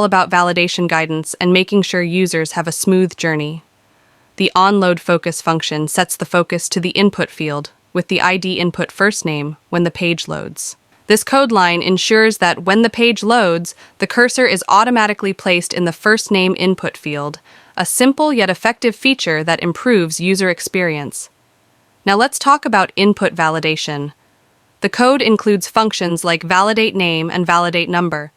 all about validation guidance and making sure users have a smooth journey. The onLoadFocus function sets the focus to the input field with the ID input first name when the page loads. This code line ensures that when the page loads, the cursor is automatically placed in the first name input field, a simple yet effective feature that improves user experience. Now let's talk about input validation. The code includes functions like validate name and validate number.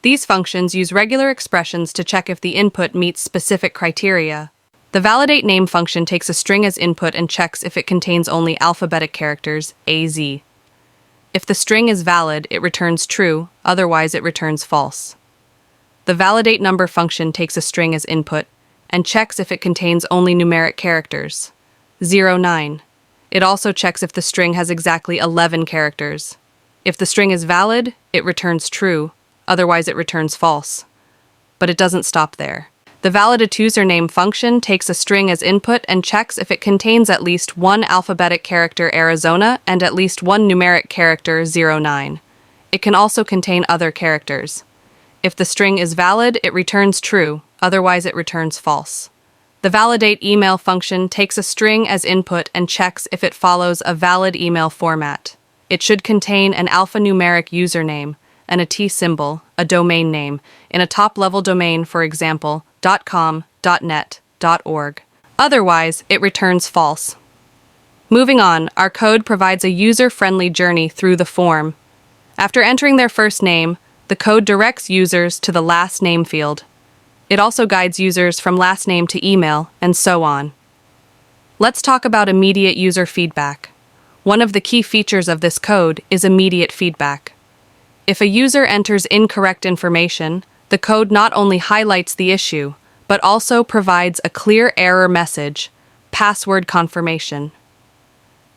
These functions use regular expressions to check if the input meets specific criteria. The validate name function takes a string as input and checks if it contains only alphabetic characters, A, Z. If the string is valid, it returns true, otherwise it returns false. The validate number function takes a string as input and checks if it contains only numeric characters, 0, 9. It also checks if the string has exactly 11 characters. If the string is valid, it returns true, otherwise it returns false. But it doesn't stop there. The validateUsername function takes a string as input and checks if it contains at least one alphabetic character Arizona and at least one numeric character 09. It can also contain other characters. If the string is valid, it returns true, otherwise it returns false. The validateEmail function takes a string as input and checks if it follows a valid email format. It should contain an alphanumeric username and a T symbol, a domain name, in a top-level domain, for example, .com, .net, .org. Otherwise, it returns false. Moving on, our code provides a user-friendly journey through the form. After entering their first name, the code directs users to the last name field. It also guides users from last name to email, and so on. Let's talk about immediate user feedback. One of the key features of this code is immediate feedback. If a user enters incorrect information, the code not only highlights the issue, but also provides a clear error message, password confirmation.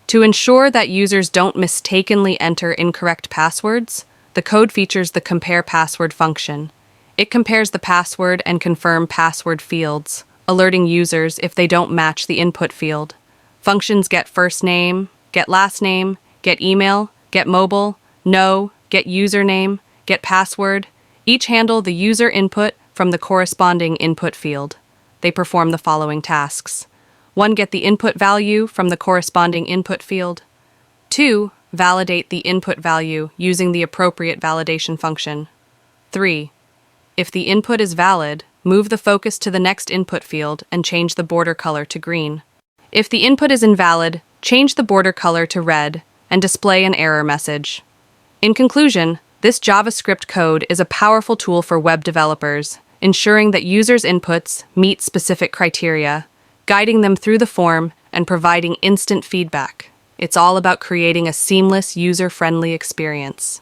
To ensure that users don't mistakenly enter incorrect passwords, the code features the compare password function. It compares the password and confirm password fields, alerting users if they don't match the input field. Functions get first name, get last name, get email, get mobile, no, get username, get password. Each handle the user input from the corresponding input field. They perform the following tasks. 1. Get the input value from the corresponding input field. 2. Validate the input value using the appropriate validation function. 3. If the input is valid, move the focus to the next input field and change the border color to green. If the input is invalid, change the border color to red and display an error message. In conclusion, this JavaScript code is a powerful tool for web developers, ensuring that users' inputs meet specific criteria, guiding them through the form, and providing instant feedback. It's all about creating a seamless, user-friendly experience.